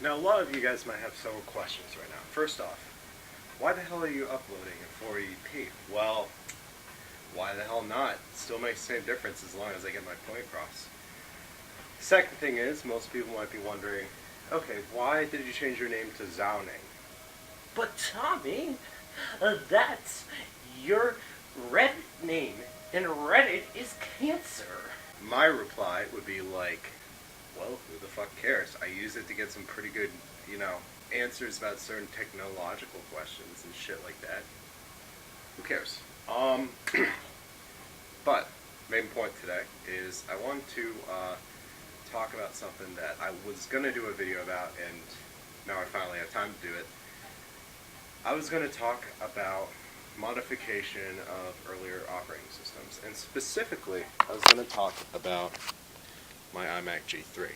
Now, a lot of you guys might have several questions right now. First off, why the hell are you uploading in 480p? Well, why the hell not? It still makes the same difference as long as I get my point across. Second thing is, most people might be wondering, okay, why did you change your name to Zhao-ning? But Tommy, that's your Reddit name, and Reddit is cancer. My reply would be like, well, who the fuck cares? I use it to get some pretty good, answers about certain technological questions and shit like that. Who cares? But, main point today is I want to talk about something that I was going to do a video about, and now I finally have time to do it. I was going to talk about modification of earlier operating systems, and specifically, I was going to talk about my iMac G3.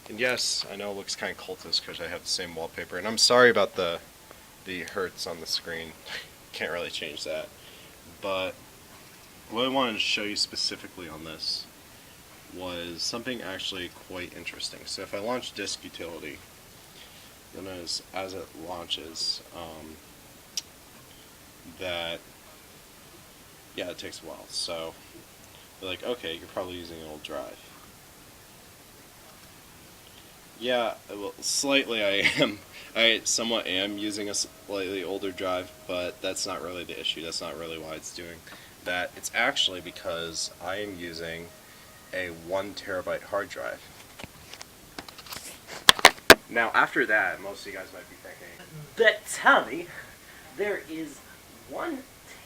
And yes, I know it looks kind of cultist because I have the same wallpaper, and I'm sorry about the hertz on the screen. Can't really change that. But what I wanted to show you specifically on this was something actually quite interesting. So if I launch disk utility, you'll notice as it launches that, yeah, it takes a while. So you're like, okay, you're probably using an old drive. Yeah, well, slightly I am. I somewhat am using a slightly older drive, but that's not really the issue. That's not really why it's doing that. It's actually because I am using a 1 terabyte hard drive. Now, after that, most of you guys might be thinking, But Tommy, there is 1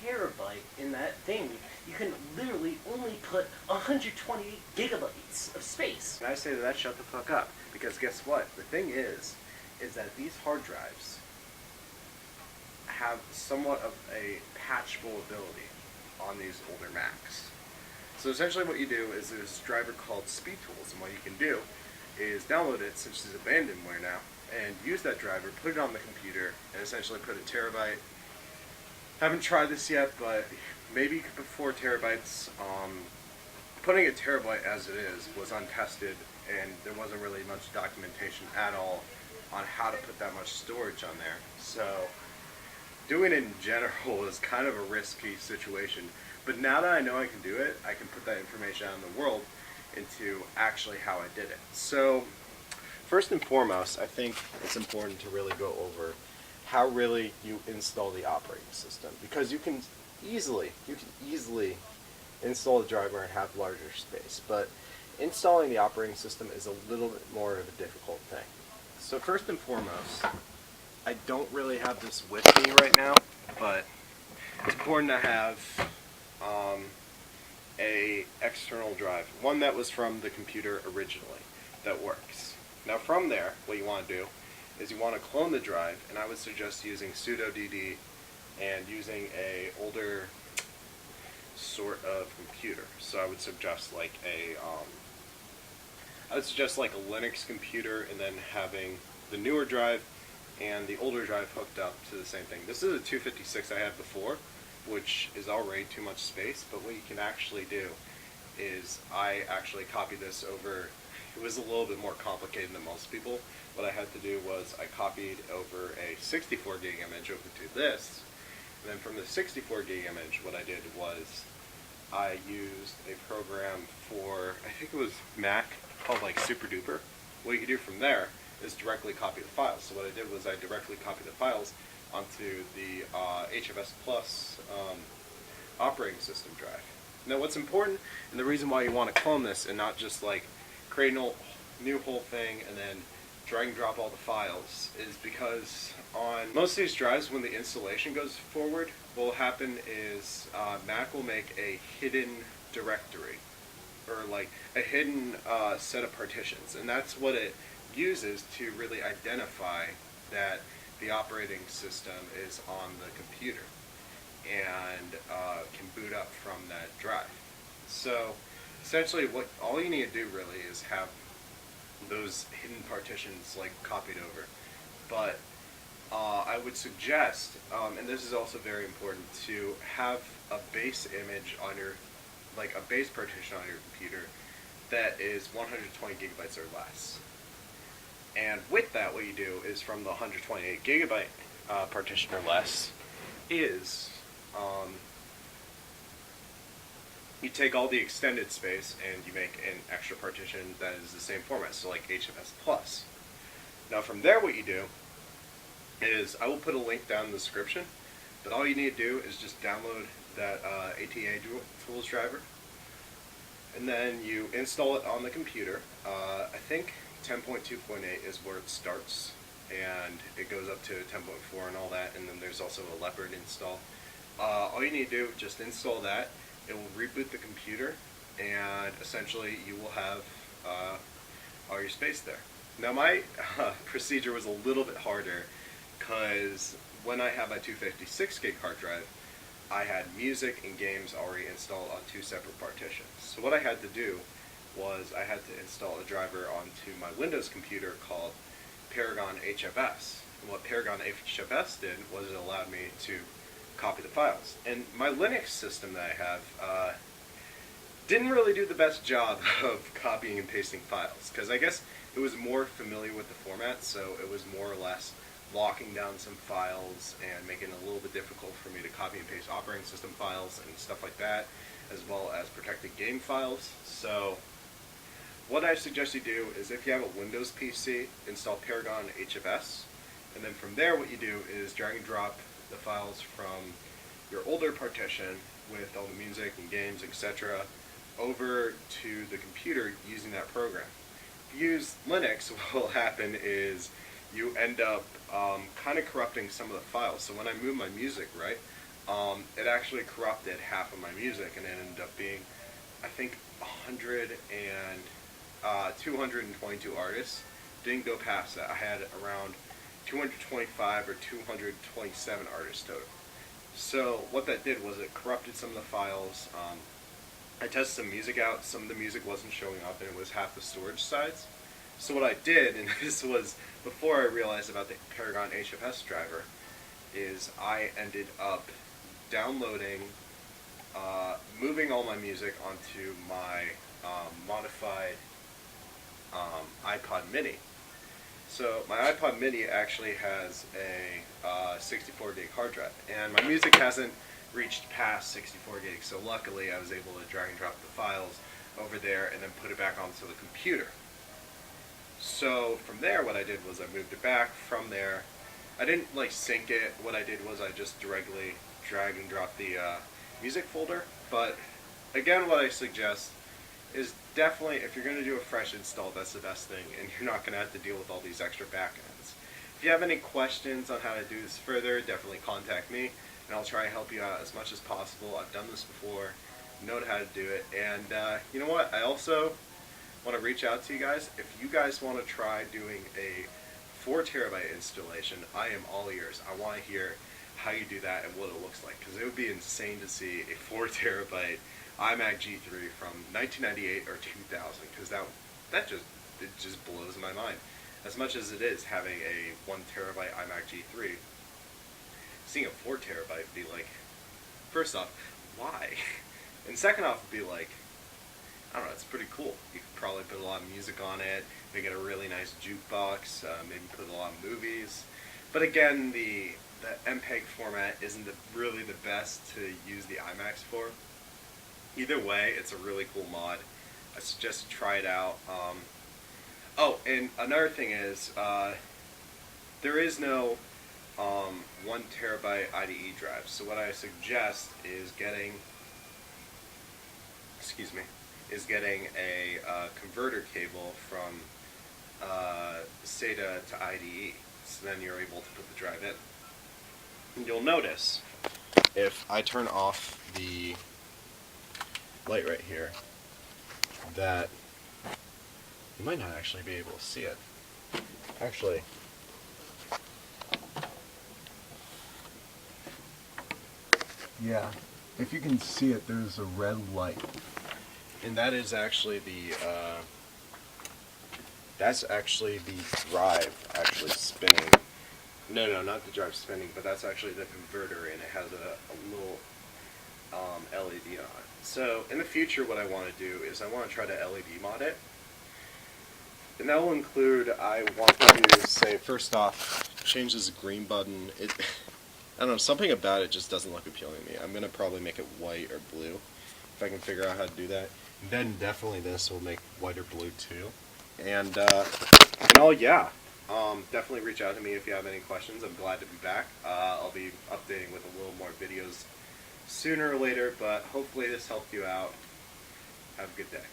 terabyte in that thing. You can literally only put 128 gigabytes of space. and I say to that, shut the fuck up. Because guess what? The thing is that these hard drives have somewhat of a patchable ability on these older Macs. So essentially what you do is there's this driver called Speedtools, and what you can do is download it, since it's abandonware now, and use that driver, put it on the computer, and essentially put a terabyte. Haven't tried this yet, but maybe you could put 4 terabytes. Putting a terabyte as it is was untested, and there wasn't really much documentation at all on how to put that much storage on there. So doing it in general is kind of a risky situation. But now that I know I can do it, I can put that information out in the world into actually how I did it. So first and foremost, I think it's important to really go over how really you install the operating system, because you can easily install the driver and have larger space, but installing the operating system is a little bit more of a difficult thing. So first and foremost, I don't really have this with me right now, but it's important to have a external drive, one that was from the computer originally, that works. Now from there, what you want to do is you want to clone the drive, and I would suggest using sudo dd and using a older sort of computer. So I would suggest like a Linux computer, and then having the newer drive and the older drive hooked up to the same thing. This is a 256 I had before, which is already too much space, but what you can actually do is I actually copied this over. It was a little bit more complicated than most people. What I had to do was I copied over a 64 gig image over to this, and then from the 64 gig image, what I did was I used a program for, I think it was Mac, called like Super Duper. What you can do from there is directly copy the files. So what I did was I directly copied the files onto the HFS Plus operating system drive. Now what's important, and the reason why you want to clone this and not just like create a new whole thing and then drag and drop all the files, is because on most of these drives, when the installation goes forward, what will happen is Mac will make a hidden directory, or like a hidden set of partitions, and that's what it uses to really identify that the operating system is on the computer and can boot up from that drive. So essentially all you need to do really is have those hidden partitions like copied over. But I would suggest, and this is also very important, to have a base image on your, like a base partition on your computer that is 120 gigabytes or less. And with that, what you do is from the 128 gigabyte partition or less is you take all the extended space and you make an extra partition that is the same format, so like HFS plus. Now from there, what you do is, I will put a link down in the description, but all you need to do is just download that ATA tools driver, and then you install it on the computer. I think 10.2.8 is where it starts, and it goes up to 10.4 and all that, and then there's also a Leopard install. All you need to do, just install that. It will reboot the computer, and essentially you will have all your space there. Now my procedure was a little bit harder, because when I have my 256 gig hard drive, I had music and games already installed on 2 separate partitions. So what I had to do was I had to install a driver onto my Windows computer called Paragon HFS. And what Paragon HFS did was it allowed me to copy the files. And my Linux system that I have didn't really do the best job of copying and pasting files, because I guess it was more familiar with the format, so it was more or less locking down some files and making it a little bit difficult for me to copy and paste operating system files and stuff like that, as well as protected game files. So what I suggest you do is, if you have a Windows PC, install Paragon HFS, and then from there what you do is drag and drop the files from your older partition with all the music and games, etc., over to the computer using that program. If you use Linux, what will happen is you end up kind of corrupting some of the files. So when I moved my music, right, it actually corrupted half of my music, and it ended up being, I think, 222 artists. Didn't go past that. I had around 225 or 227 artists total. So what that did was it corrupted some of the files. I tested some music out. Some of the music wasn't showing up, and it was half the storage size. So what I did, and this was before I realized about the Paragon HFS driver, is I ended up downloading, moving all my music onto my modified iPod Mini. So my iPod Mini actually has a 64 gig hard drive, and my music hasn't reached past 64 gigs, so luckily I was able to drag and drop the files over there and then put it back onto the computer. So from there, what I did was I moved it back. From there, I didn't like sync it. What I did was I just directly drag and drop the music folder. But again, what I suggest is definitely, if you're going to do a fresh install, that's the best thing, and you're not going to have to deal with all these extra backends. If you have any questions on how to do this further, definitely contact me, and I'll try to help you out as much as possible. I've done this before, know how to do it, and you know what? I also want to reach out to you guys. If you guys want to try doing a 4 terabyte installation, I am all ears. I want to hear how you do that and what it looks like, because it would be insane to see a 4 terabyte IMac G3 from 1998 or 2000, because that just blows my mind. As much as it is having a 1 terabyte IMac G3, seeing a 4 terabyte would be like, first off, why? And second off, would be like, I don't know, it's pretty cool. You could probably put a lot of music on it, make it a really nice jukebox, maybe put a lot of movies. But again, the MPEG format isn't really the best to use the iMacs for. Either way, it's a really cool mod. I suggest you try it out. Oh, and another thing is, there is no 1 terabyte IDE drive. So what I suggest is getting, a converter cable from SATA to IDE. So then you're able to put the drive in. And you'll notice, if I turn off the light right here, that you might not actually be able to see it. Actually, yeah, if you can see it, there's a red light. and that is actually the drive actually spinning. No, not the drive spinning, but that's actually the converter, and it has a little LED on it. So in the future, what I want to do is I want to try to LED mod it. And that will include, I want to say, first off, change this green button. I don't know, something about it just doesn't look appealing to me. I'm going to probably make it white or blue, if I can figure out how to do that. And then definitely this will make white or blue too. And yeah, definitely reach out to me if you have any questions. I'm glad to be back. I'll be updating with a little more videos sooner or later, but hopefully this helped you out. Have a good day.